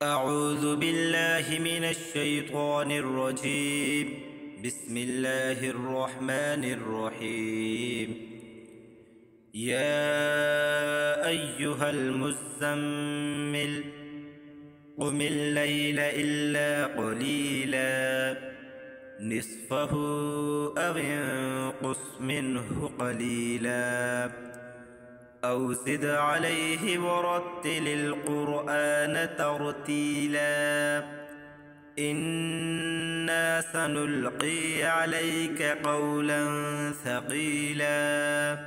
أعوذ بالله من الشيطان الرجيم. بسم الله الرحمن الرحيم. يا أيها المزمل قم الليل إلا قليلا نصفه أو انقص منه قليلا أو زد عليه ورتل القرآن ترتيلا إنا سنلقي عليك قولا ثقيلا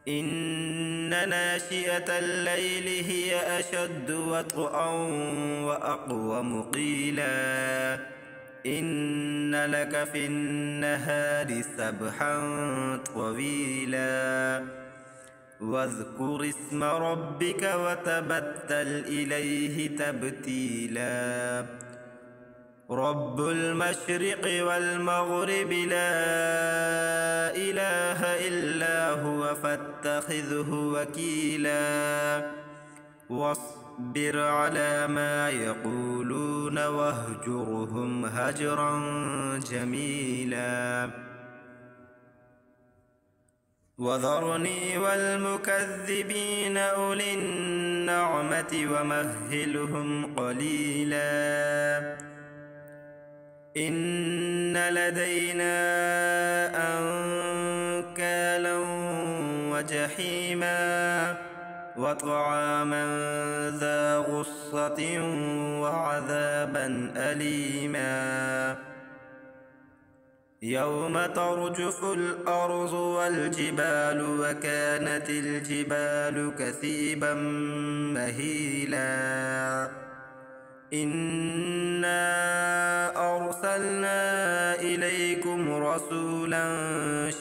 إن ناشئة الليل هي أشد وطئا وأقوم قيلا إن لك في النهار سبحا طويلا واذكر اسم ربك وتبتل إليه تبتيلا رب المشرق والمغرب لا إله إلا هو فاتخذه وكيلا واصبر على ما يقولون واهجرهم هجرا جميلا وذرني والمكذبين أولي النعمة ومهلهم قليلا إن لدينا أنكالا وجحيما وطعاما ذا غصة وعذابا أليما يوم ترجف الأرض والجبال وكانت الجبال كثيبا مهيلا إنا أرسلنا إليكم رسولا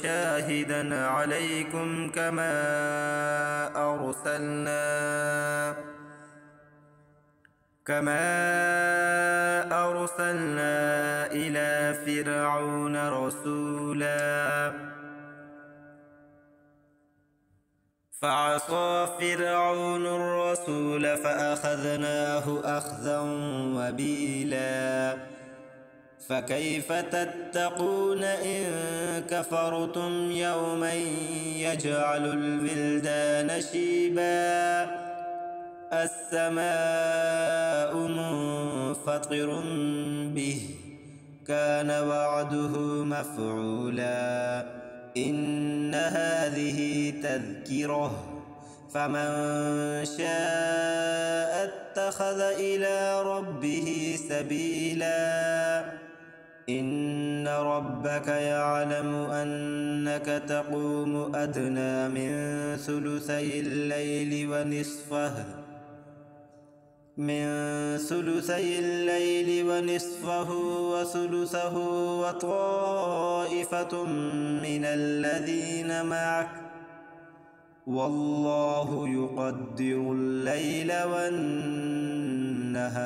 شاهدا عليكم كما أرسلنا إلى فرعون رسولا فعصى فرعون الرسول فأخذناه أخذا وبيلا فكيف تتقون إن كفرتم يوما يجعل الولدان شيبا السماء منفطر به كان وعده مفعولا إن هذه تذكرة فمن شاء اتخذ إلى ربه سبيلا إن ربك يعلم أنك تقوم أدنى من ثلثي الليل ونصفه وثلثه وطائفة من الذين معك والله يقدر الليل والنهار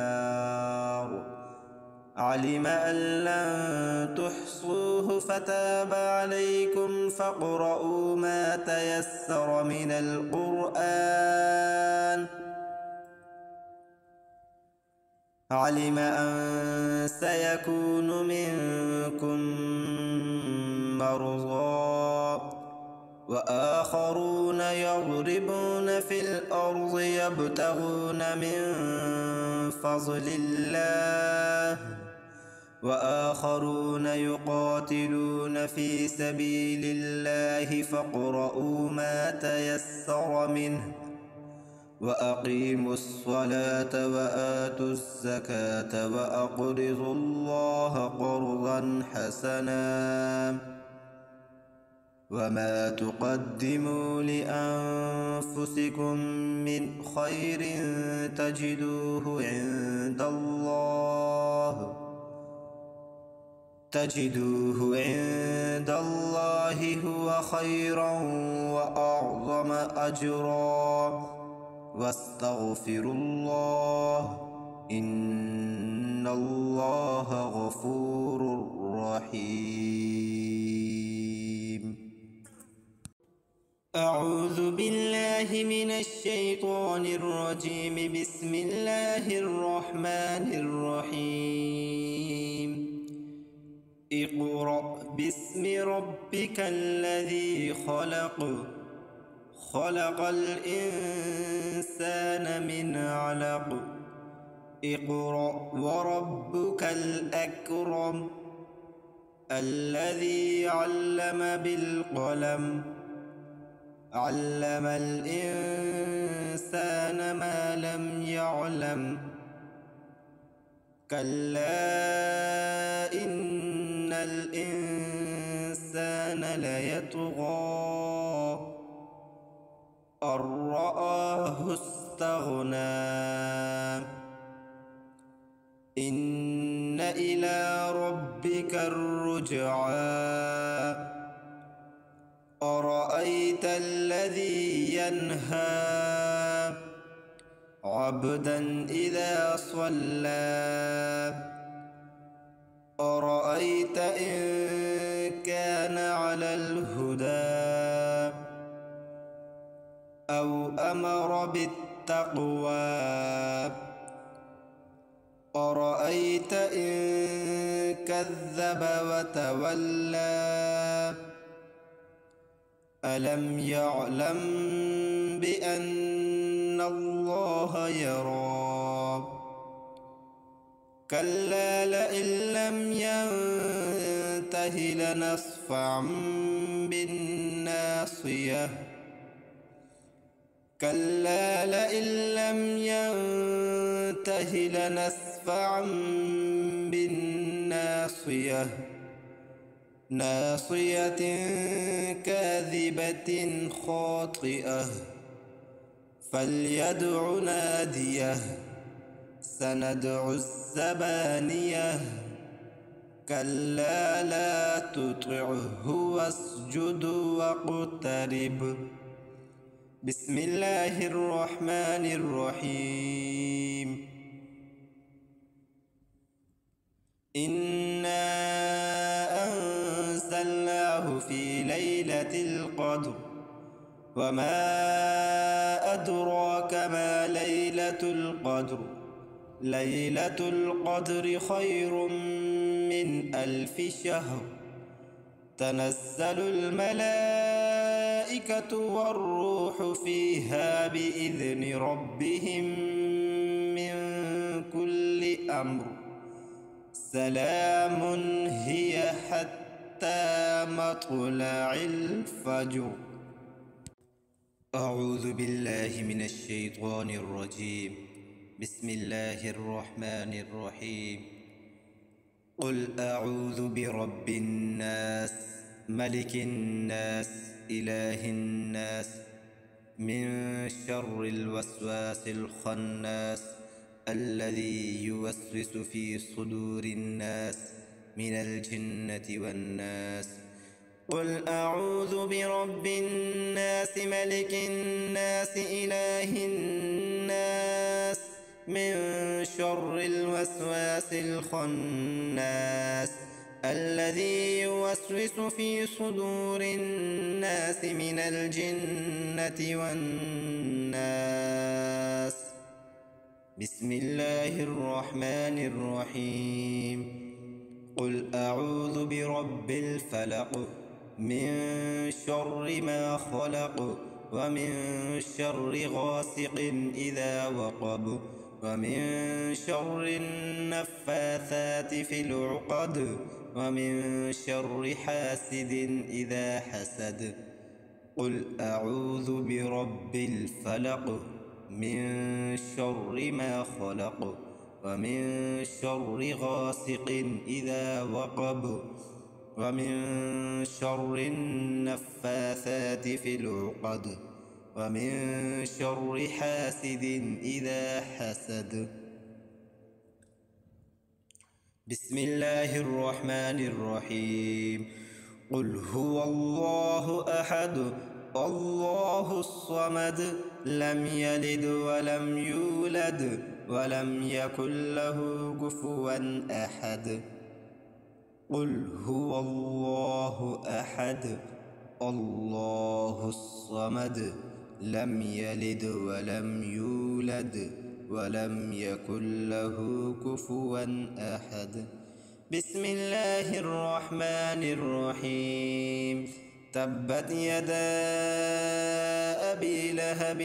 علم أن لن تحصوه فتاب عليكم فاقرؤوا ما تيسر من القرآن علم أن سيكون منكم مرضى وآخرون يضربون في الأرض يبتغون من فضل الله وآخرون يقاتلون في سبيل الله فاقرؤوا ما تيسر منه وأقيموا الصلاة وآتوا الزكاة وأقرضوا الله قرضا حسنا وما تقدموا لأنفسكم من خير تجدوه عند الله هو خيرا وأعظم أجرا واستغفروا الله إن الله غفور رحيم. أعوذ بالله من الشيطان الرجيم. بسم الله الرحمن الرحيم. اقرأ باسم ربك الذي خلق، خلق الإنسان من علق. اقرأ وربك الأكرم الذي علم بالقلم، علم الإنسان ما لم يعلم. كلا إن الإنسان ليطغى أن رآه استغنى. إن إلى ربك الرجعى. أرأيت الذي ينهى عبدا إذا صلى. أرأيت إن كان على الهدى أو أمر بالتقوى. أرأيت إن كذب وتولى. ألم يعلم بأن الله يرى. كلا لئن لم ينته لنصفعا بالناصية. كلا لئن لم ينته لنصفعا بالناصية. ناصية كاذبة خاطئة. فليدع ناديه. سندع الزبانية. كلا لا تطعه واسجد واقترب. بسم الله الرحمن الرحيم. إنا أنزلناه في ليلة القدر. وما أدراك ما ليلة القدر. ليلة القدر خير من 1000 شهر. تنزل الملائكة والروح فيها بإذن ربهم من كل أمر. سلام هي حتى مطلع الفجر. أعوذ بالله من الشيطان الرجيم. بسم الله الرحمن الرحيم. قل أعوذ برب الناس، ملك الناس، إله الناس، من شر الوسواس الخناس الذي يوسوس في صدور الناس من الجنة والناس. قل أعوذ برب الناس، ملك الناس، إله الناس، من شر الوسواس الخناس الذي يوسوس في صدور الناس من الجنة والناس. بسم الله الرحمن الرحيم. قل أعوذ برب الفلق، من شر ما خلق، ومن شر غاسق إذا وقب، ومن شر النفاثات في العقد، ومن شر حاسد إذا حسد. قل أعوذ برب الفلق، من شر ما خلق، ومن شر غاسق إذا وقب، ومن شر النفاثات في العقد، ومن شر حاسد إذا حسد. بسم الله الرحمن الرحيم. قل هو الله أحد، الله الصمد، لم يلد ولم يولد ولم يكن له كفوا أحد. قل هو الله أحد، الله الصمد لم يلد ولم يولد ولم يكن له كفوا أحد. بسم الله الرحمن الرحيم. تبت يدا أبي لهب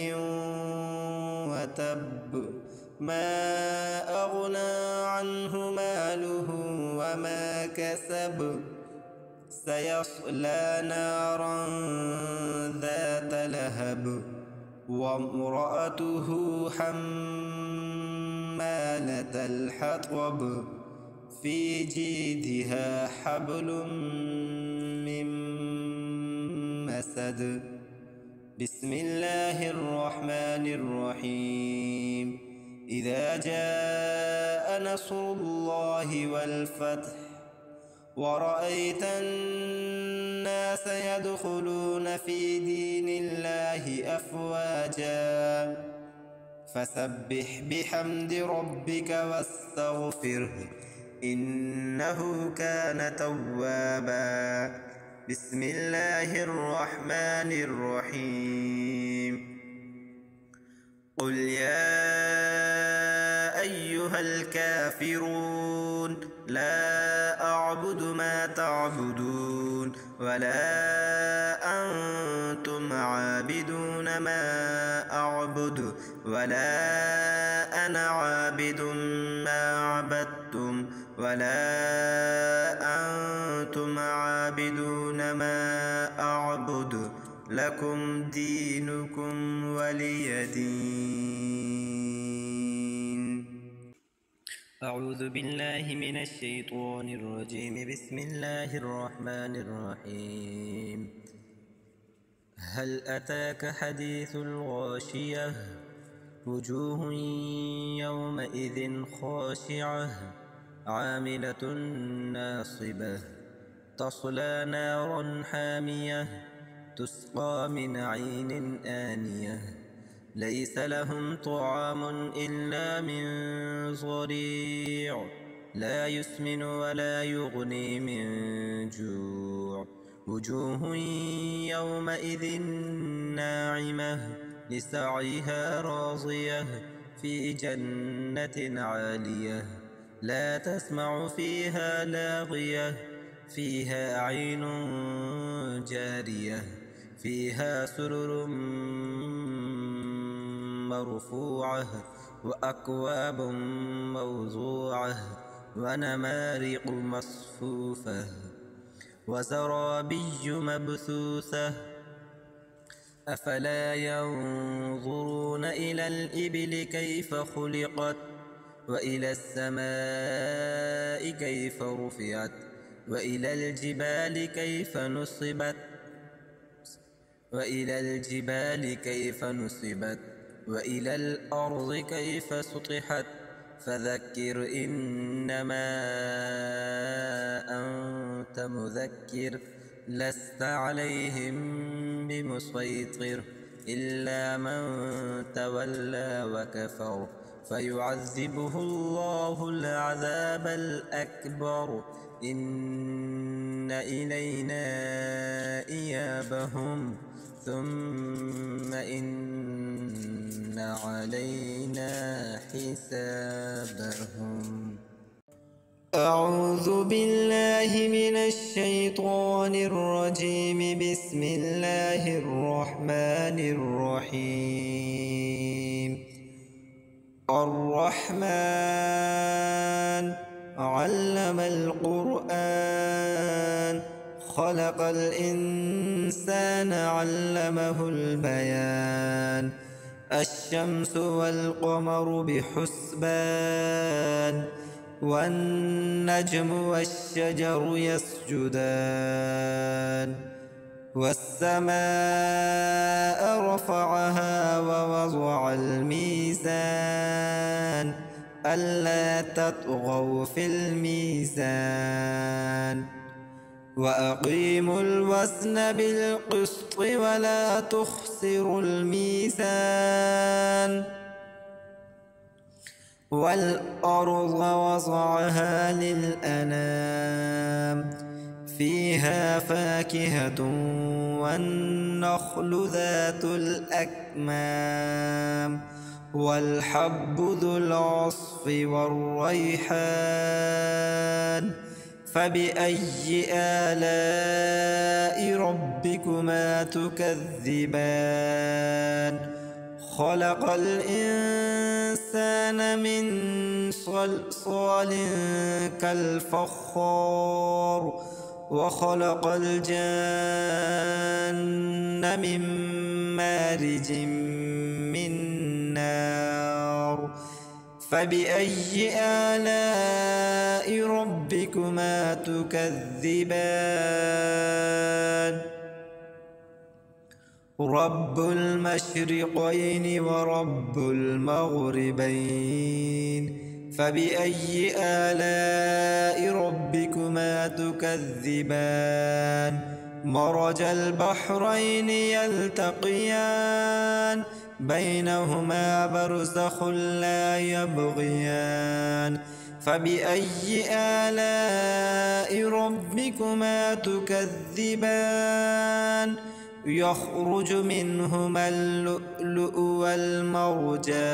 وتب، ما أغنى عنه ماله وما كسب، سيصلى نارا ذات لهب، وامرأته حمالة الحطب، في جيدها حبل من مسد. بسم الله الرحمن الرحيم. إذا جاء نصر الله والفتح ورأيت الناس يدخلون في دين الله أفواجا فسبح بحمد ربك واستغفره إنه كان توابا. بسم الله الرحمن الرحيم. قل يا أيها الكافرون لا أعبد ما تعبدون ولا أنتم عابدون ما أعبد ولا أنا عابد ما عبدتم ولا أنتم عابدون ما أعبد لكم دينكم ولي دين. أعوذ بالله من الشيطان الرجيم. بسم الله الرحمن الرحيم. هل أتاك حديث الغاشية؟ وجوه يومئذ خاشعة عاملة ناصبة تصلى نارا حامية تسقى من عين آنية ليس لهم طعام إلا من ضريع لا يسمن ولا يغني من جوع. وجوه يومئذ ناعمة لسعيها راضية في جنة عالية لا تسمع فيها لاغية فيها عين جارية فيها سرر مرفوعة وأكواب موضوعة ونمارق مصفوفة وزرابي مبثوثة. أفلا ينظرون إلى الإبل كيف خلقت وإلى السماء كيف رفعت وإلى الجبال كيف نصبت وإلى الأرض كيف سطحت. فذكر إنما أنت مذكر لست عليهم بمسيطر إلا من تولى وكفر فيعذبه الله العذاب الأكبر إن إلينا إيابهم ثم إن علينا حسابهم. أعوذ بالله من الشيطان الرجيم. بسم الله الرحمن الرحيم. الرحمن علم القرآن خلق الإنسان علمه البيان. الشمس والقمر بحسبان والنجم والشجر يسجدان. والسماء رفعها ووضع الميزان ألا تطغوا في الميزان وأقيموا الوزن بالقسط ولا تخسروا الميزان. والأرض وضعها للأنام فيها فاكهة والنخل ذات الأكمام والحب ذو العصف والريحان فبأي آلاء ربكما تكذبان خلق الإنسان من صلصال كالفخار وخلق الجن من مارج من نار فبأي آلاء ربكما تكذبان رب المشرقين ورب المغربين فبأي آلاء ربكما تكذبان مرج البحرين يلتقيان بينهما برزخ لا يبغيان فبأي آلاء ربكما تكذبان يخرج منهما اللؤلؤ والمرجان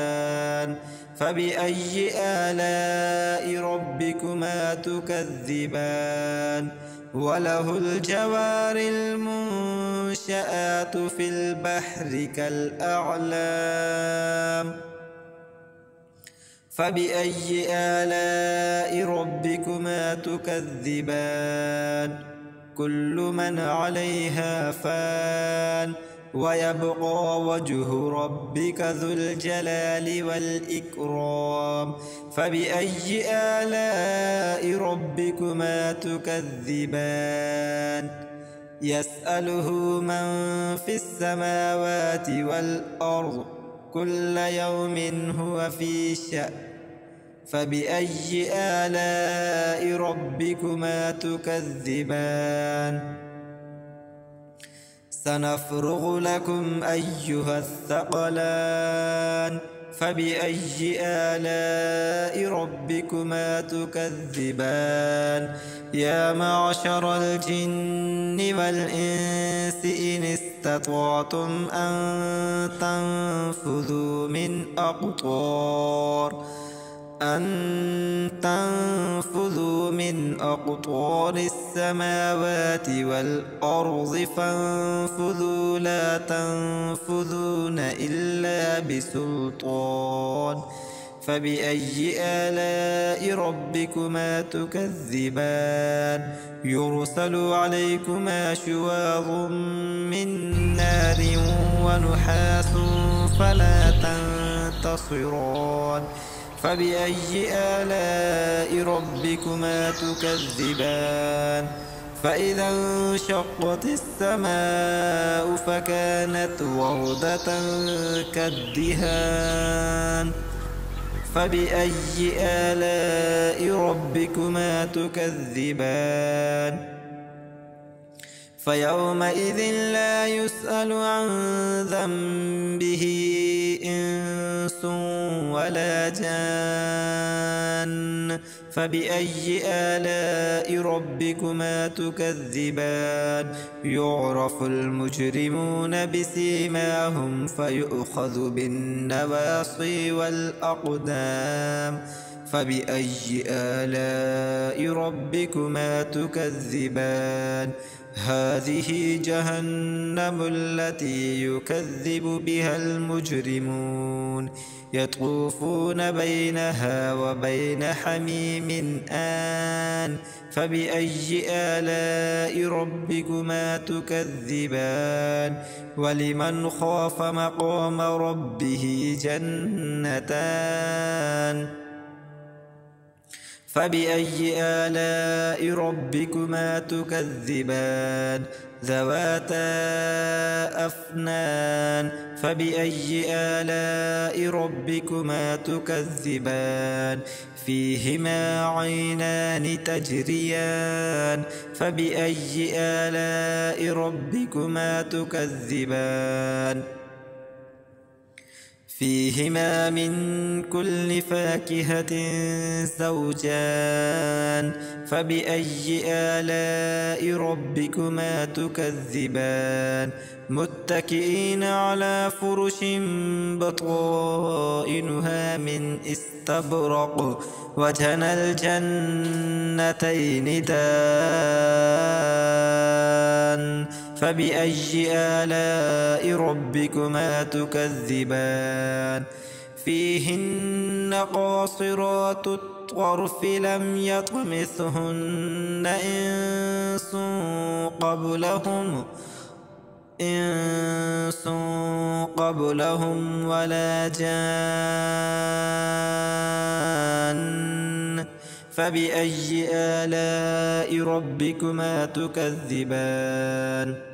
فبأي آلاء ربكما تكذبان وله الجوار المنشآت في البحر كالأعلام فبأي آلاء ربكما تكذبان كل من عليها فان ويبقى وجه ربك ذو الجلال والإكرام فبأي آلاء ربكما تكذبان يسأله من في السماوات والأرض كل يوم هو في شأن فبأي آلاء ربكما تكذبان سنفرغ لكم أيها الثقلان فبأي آلاء ربكما تكذبان يا معشر الجن والإنس إن استطعتم أن تنفذوا من أقطار السماوات والأرض فانفذوا لا تنفذون إلا بسلطان فبأي آلاء ربكما تكذبان يرسل عليكما شواظ من نار ونحاس فلا تنتصران فبأي آلاء ربكما تكذبان فإذا انشقت السماء فكانت وردة كالدهان فبأي آلاء ربكما تكذبان فيومئذ لا يسأل عن ذنبه إنس ولا جان فبأي آلاء ربكما تكذبان يعرف المجرمون بسيماهم فيؤخذ بالنواصي والأقدام فبأي آلاء ربكما تكذبان هذه جهنم التي يكذب بها المجرمون يطوفون بينها وبين حميم آن فبأي آلاء ربكما تكذبان ولمن خاف مقام ربه جنتان فبأي آلاء ربكما تكذبان ذواتا أفنان فبأي آلاء ربكما تكذبان فيهما عينان تجريان فبأي آلاء ربكما تكذبان فيهما من كل فاكهة زوجان فبأي آلاء ربكما تكذبان متكئين على فرش بطائنها من استبرق وجنى الجنتين دان فبأي آلاء ربكما تكذبان فيهن قاصرات الطرف لم يطمثهن إنس قبلهم ولا جان فبأي آلاء ربكما تكذبان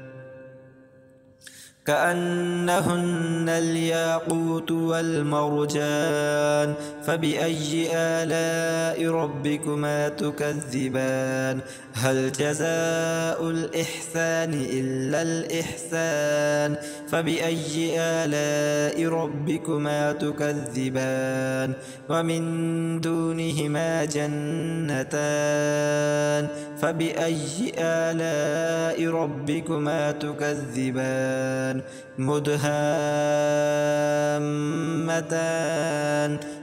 كأنهن الياقوت والمرجان فبأي آلاء ربكما تكذبان هل جزاء الإحسان إلا الإحسان فبأي آلاء ربكما تكذبان ومن دونهما جنتان فبأي آلاء ربكما تكذبان مدهامتان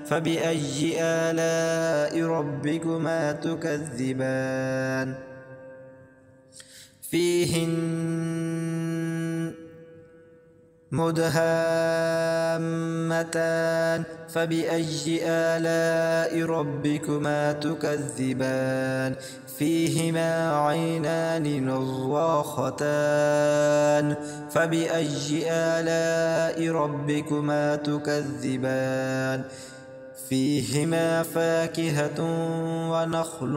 فبأي آلاء ربكما تكذبان فيهن مدهامتان فبأي آلاء ربكما تكذبان فيهما عينان نضاختان فبأي آلاء ربكما تكذبان فيهما فاكهة ونخل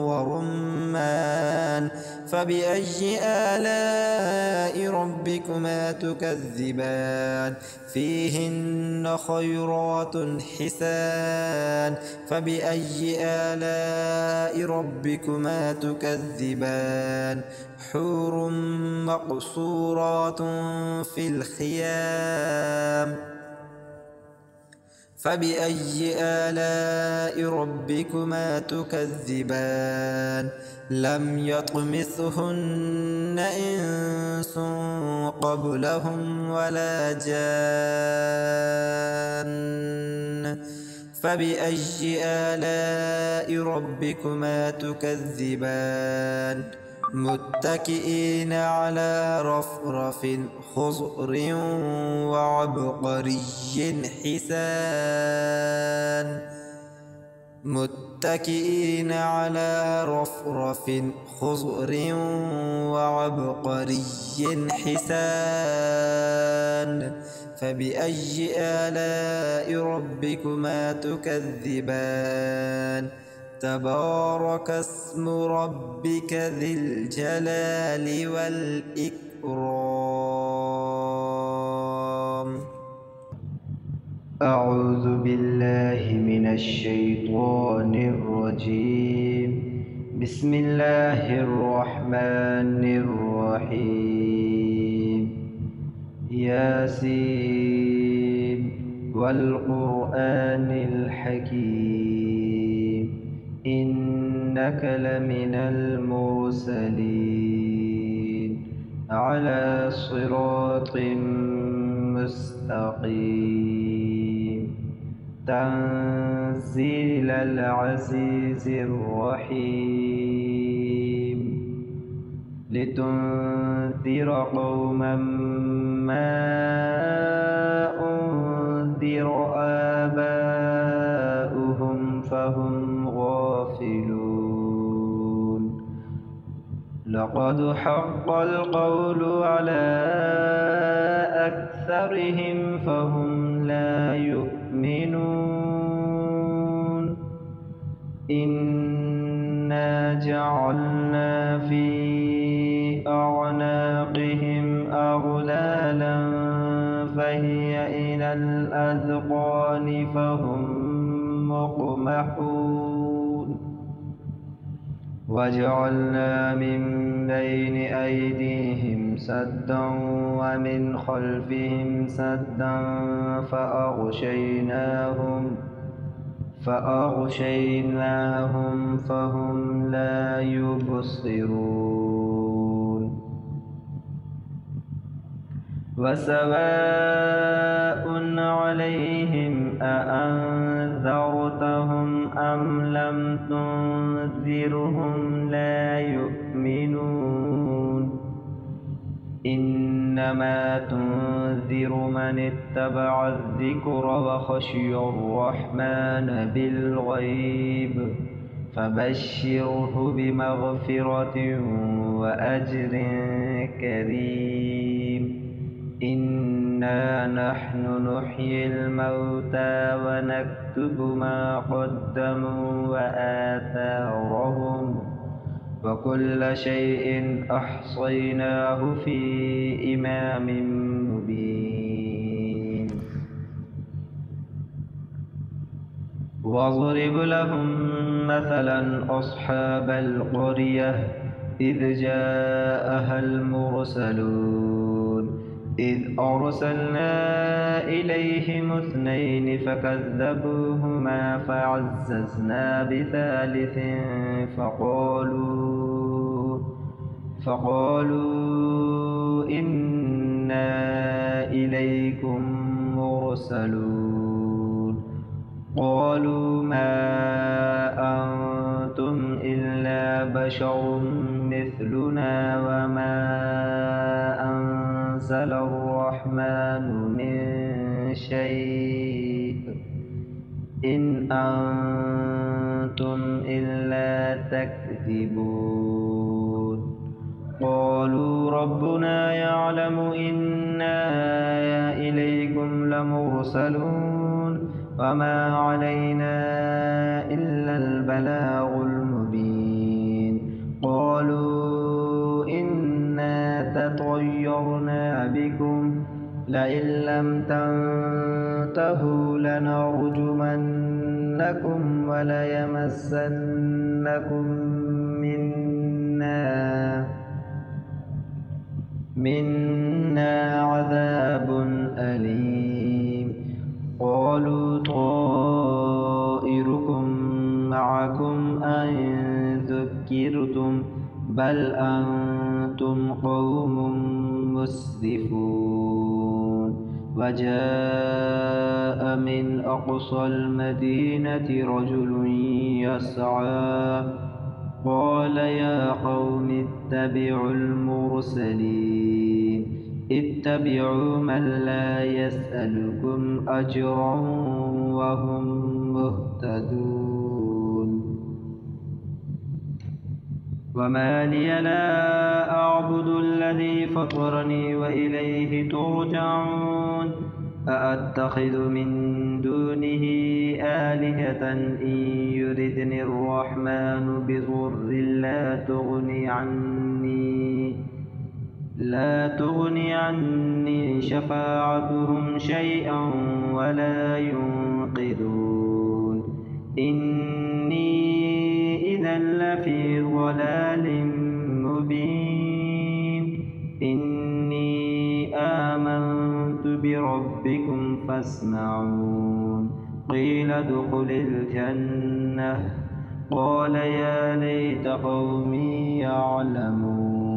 ورمان فبأي آلاء ربكما تكذبان فيهن خيرات حسان فبأي آلاء ربكما تكذبان حور مقصورات في الخيام فبأي آلاء ربكما تكذبان لم يطمثهن إنس قبلهم ولا جان فبأي آلاء ربكما تكذبان متكئين على رفرف خضر وعبقري حسان متكئين على رفرف خضر وعبقري حسان فبأي آلاء ربكما تكذبان تبارك اسم ربك ذي الجلال والإكرام أعوذ بالله من الشيطان الرجيم بسم الله الرحمن الرحيم ياسين والقرآن الحكيم إنك لمن المرسلين على صراط مستقيم تنزيل العزيز الرحيم لتنذر قوما ما أنذر آباؤهم فهم غافلون لقد حق القول على أكثرهم فهم لا يؤمنون إنا جعلنا في أعناقهم أغلالا فهي إلى الأذقان فهم مقمحون وجعلنا من بين أيديهم سدا ومن خلفهم سدا فأغشيناهم فهم لا يبصرون وسواء عليهم أأنذرتهم أم لم تنذرهم لا يؤمنون إنما تنذر من اتبع الذكر وخشي الرحمن بالغيب فبشره بمغفرة وأجر كريم إنا نحن نحيي الموتى ونكتب ما قدموا وآثارهم وكل شيء أحصيناه في إمام مبين واضرب لهم مثلا أصحاب القرية إذ جاءها المرسلون إذ أرسلنا إليهم اثنين فكذبوهما فعززنا بثالث فقالوا إنا إليكم مرسلون قالوا ما أنتم إلا بشر مثلنا وما أنزل الرحمن من شيء إن أنتم إلا تكذبون قالوا ربنا يعلم إنا إليكم لمرسلون وما علينا إلا البلاغ المبين قالوا إنا تطيرنا بكم لئن لم تنتهوا لنرجمنكم وليمسنكم منا عذاب أليم قالوا طائركم معكم أئن ذكرتم بل أنتم قوم مسرفون وجاء من أقصى المدينة رجل يسعى قال يا قوم اتبعوا المرسلين اتبعوا من لا يسألكم أجرا وهم مهتدون وما لي لا أعبد الذي فطرني وإليه ترجعون أأتخذ من دونه آلهة إن يردني الرحمن بضر لا تغني عني شفاعتهم شيئا ولا ينقذون إني إذا لفي ضلال مبين إني آمنت بربكم فاسمعون قيل ادخل الجنة قال يا ليت قومي يعلمون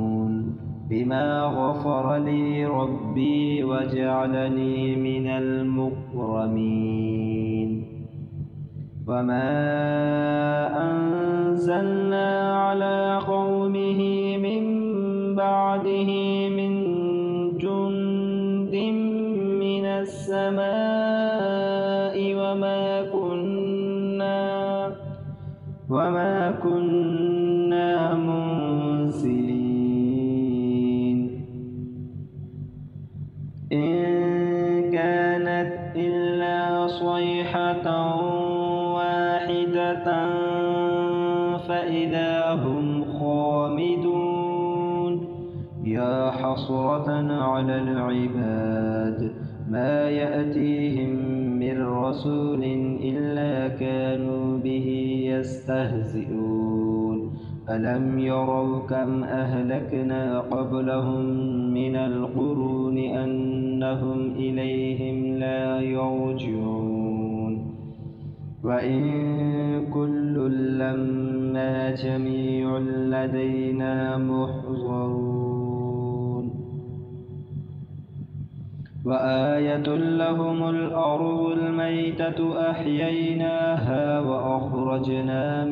بما غفر لي ربي وجعلني من المكرمين وما أنزلنا على قومه من بعده من جند من السماء وما كنا منزلين إن كانت إلا صيحة واحدة فإذا هم خامدون يا حسرة على العباد ما يأتيهم من رسول إلا كانوا به يستهزئون ألم يروا كم أهلكنا قبلهم من القرون أنهم إليهم لا يرجعون وإن كل لما جميع لدينا محضرون وآية لهم الأرض الميتة أحييناها وأخرجنا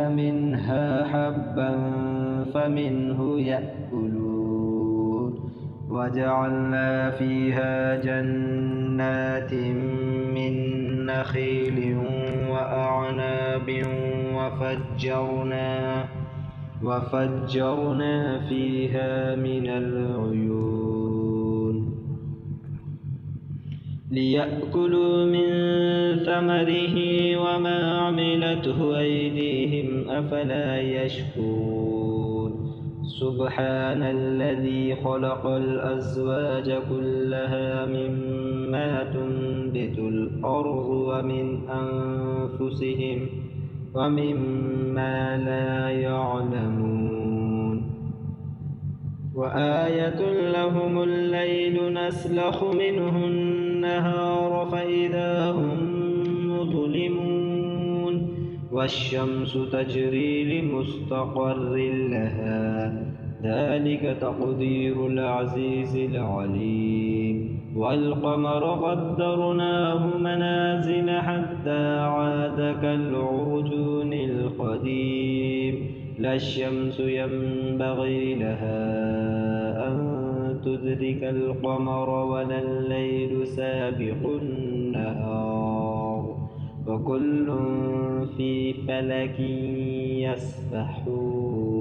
منها حبا فمنه يأكلون وجعلنا فيها جنات من نخيل وأعناب وفجرنا فيها من العيون ليأكلوا من ثمره وما عملته أيديهم أفلا يشكرون سبحان الذي خلق الأزواج كلها مما تنبت الأرض ومن أنفسهم ومما لا يعلمون وآية لهم الليل نسلخ منه النهار فإذا هم مظلمون والشمس تجري لمستقر لها ذلك تقدير العزيز العليم والقمر قدرناه منازل حتى عاد كالعرجون القديم لا الشمس ينبغي لها أن تدرك القمر ولا الليل سابق النهار وكل في فلك يسبحون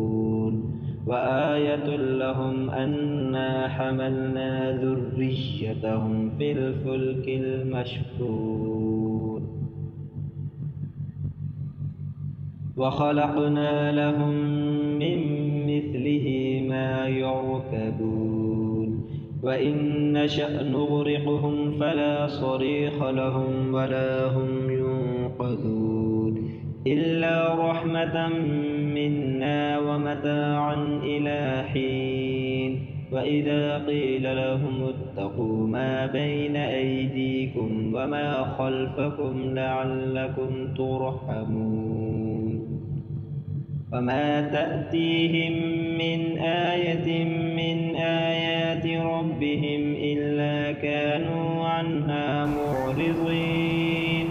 وآية لهم أنا حملنا ذريتهم في الفلك المشحون وخلقنا لهم من مثله ما يركبون وإن نشأ نغرقهم فلا صريخ لهم ولا هم ينقذون إلا رحمة منا ومتاعا إلى حين وإذا قيل لهم اتقوا ما بين أيديكم وما خلفكم لعلكم ترحمون وما تأتيهم من آية من آيات ربهم إلا كانوا عنها معرضين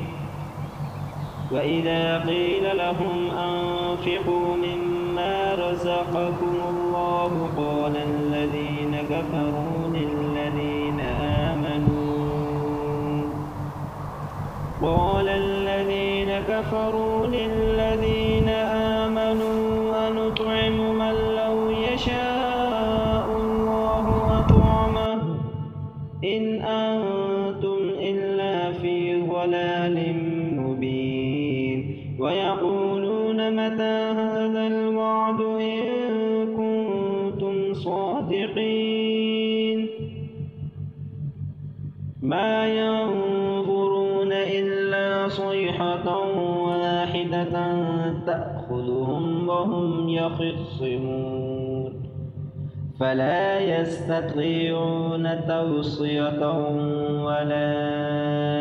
وإذا قيل لهم أنفقوا مما رزقكم الله قال الذين كفروا للذين آمنوا أنطعم من لو يشاء الله أطعمه إن أنتم إلا في ضلال مبين ويقولون متى هذا الوعد إن كنتم صادقين ما ينظرون إلا صيحة واحدة تأخذهم وهم يخصمون فلا يستطيعون توصية ولا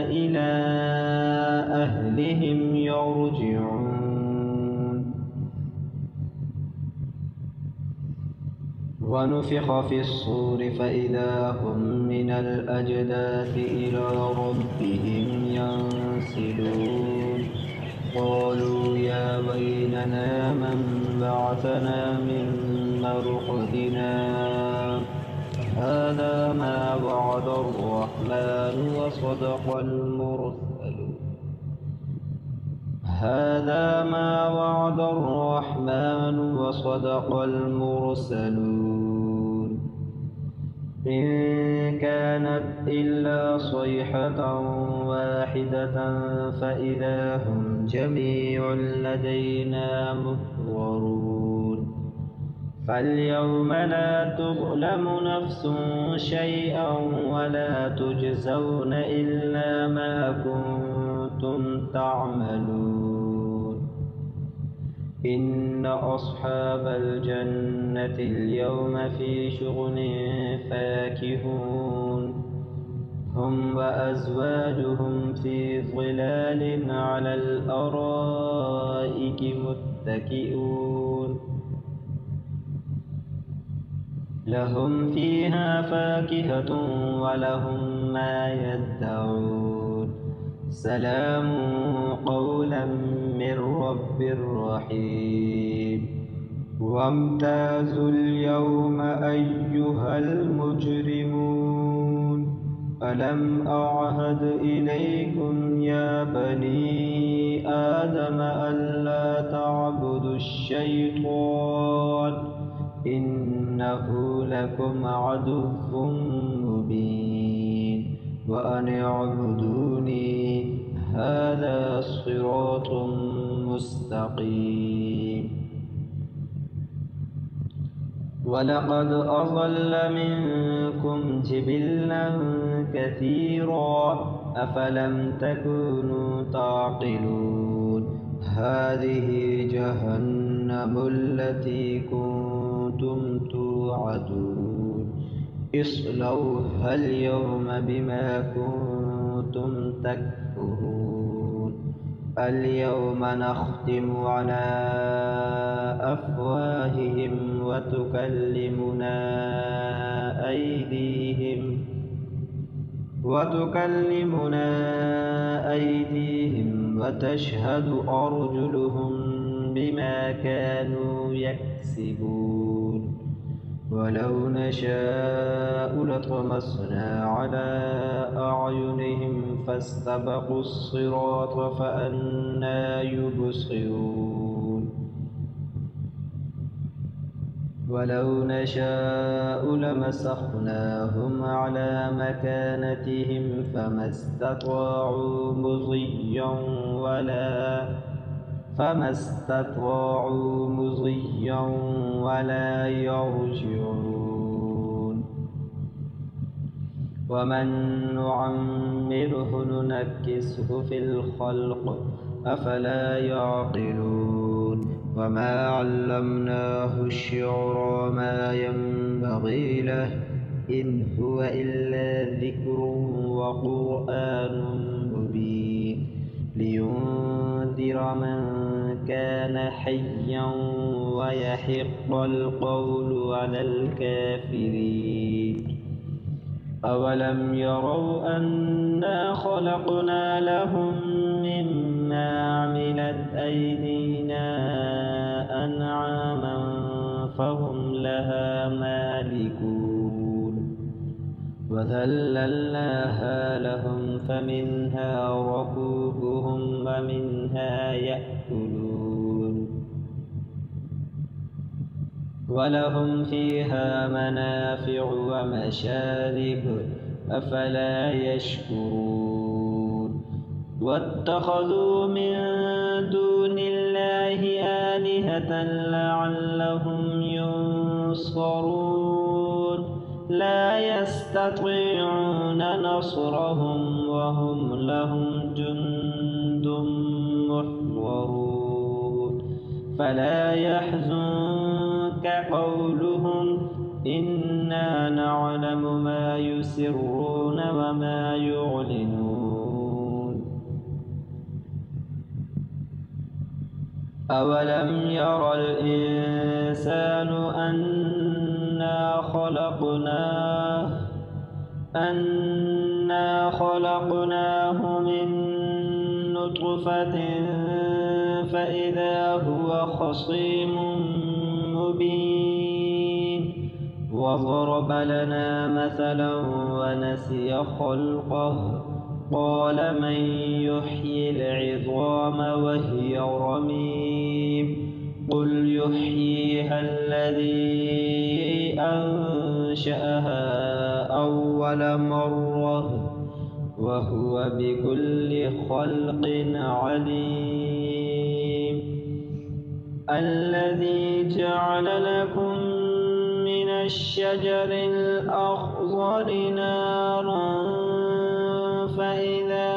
إلى أهلهم يرجعون ونفخ في الصور فإذا هم من الأجداث إلى ربهم ينسلون قالوا يا ويلنا من بعثنا من مرقدنا هذا ما وعد الرحمن وصدق المرسلون هذا ما وعد الرحمن وصدق المرسلون إن كانت إلا صيحة واحدة فإذا هم جميع لدينا محضرون فاليوم لا تظلم نفس شيئا ولا تجزون إلا ما كنتم كنتم تعملون. إن أصحاب الجنة اليوم في شغل فاكهون هم وأزواجهم في ظلال على الأرائك متكئون لهم فيها فاكهة ولهم ما يدعون سلام قولا من رب رحيم. وامتازوا اليوم أيها المجرمون ألم أعهد إليكم يا بني آدم ألا تعبدوا الشيطان إنه لكم عدو مبين وأن اعبدوني هذا صراط مستقيم. ولقد أضل منكم جبلا كثيرا أفلم تكونوا تعقلون. هذه جهنم التي كنتم توعدون اصلوها اليوم بما كنتم تكفرون. اليوم نختم على أفواههم وتكلمنا أيديهم وتشهد أرجلهم بما كانوا يكسبون. ولو نشاء لطمسنا على أعينهم فاستبقوا الصراط فأنى يبصرون. ولو نشاء لمسخناهم على مكانتهم فما استطاعوا مضيا ولا يرجعون. ومن نعمره ننكسه في الخلق أفلا يعقلون. وما علمناه الشعر ما ينبغي له إن هو إلا ذكر وقرآن مبين لينذر من كان حيا ويحق القول على الكافرين. أولم يروا أنا خلقنا لهم مما عملت أيدينا أنعاما فهم لها مالكون وذللناها لهم فمنها ركوبهم ومنها يأكلون ولهم فيها منافع ومشارب أفلا يشكرون. واتخذوا من دون الله آلهة لعلهم ينصرون لا يستطيعون نصرهم وهم لهم جند محضرون. فلا يحزنك قولهم إنا نعلم ما يسرون وما يعلنون. أولم ير الإنسان أنا خلقناه من نطفة فإذا هو خصيم مبين. وضرب لنا مثلا ونسي خلقه قال من يحيي العظام وهي رميم قل يحييها الذي أنشأها أول مرة وهو بكل خلق عليم. الذي جعل لكم من الشجر الأخضر نارا فإذا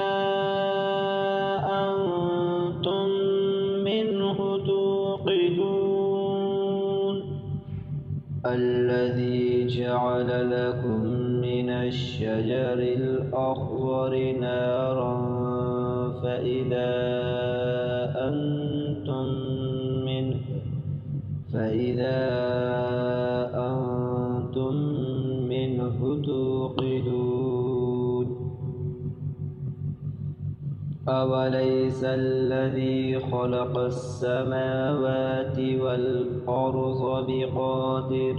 الشجر الأخضر نارا فإذا أنتم منه توقدون أوليس الذي خلق السماوات والأرض بقادر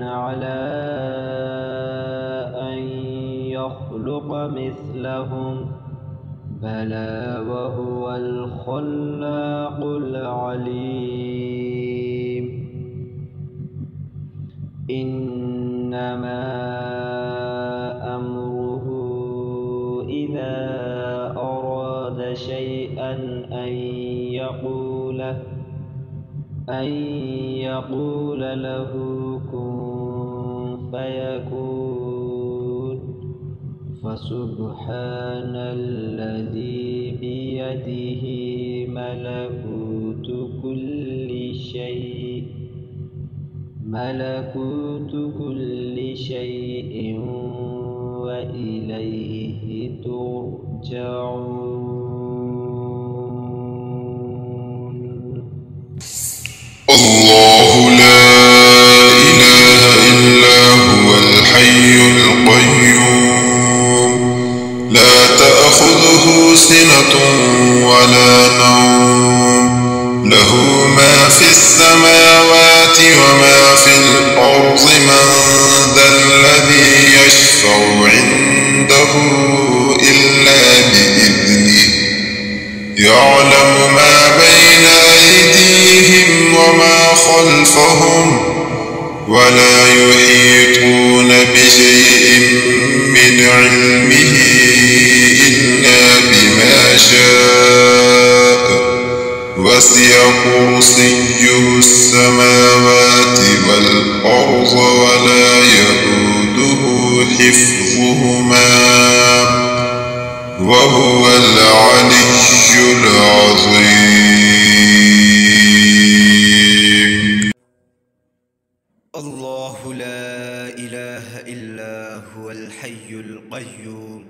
على أن يخلق مثلهم بلى وهو الخلاق العليم إنما أمره إذا أراد شيئا أن يقول له كن فيكون فسبحان الذي بيده ملكوت كل شيء وإليه ترجعون. الله لا إله إلا هو الحي القيوم لا تأخذه سنة ولا نوم له ما في السماوات وما في الأرض من ذا الذي يشفع عنده إلا بإذنه يعلم ما بين أيديهم وما خلفهم ولا يحيطون بشيء من علمه إلا بما شاء وسع كرسيه السماوات والأرض ولا يئوده حفظهما وهو العلي العظيم. الله لا إله إلا هو الحي القيوم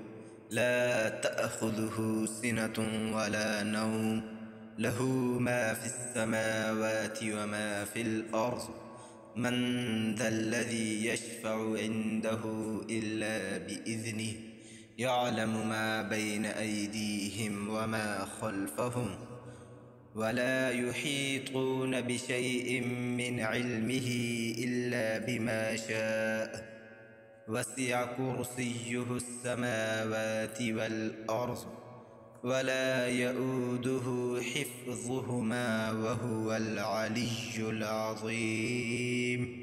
لا تأخذه سنة ولا نوم له ما في السماوات وما في الأرض من ذا الذي يشفع عنده إلا بإذنه يعلم ما بين أيديهم وما خلفهم ولا يحيطون بشيء من علمه إلا بما شاء وسع كرسيه السماوات والأرض ولا يؤوده حفظهما وهو العلي العظيم.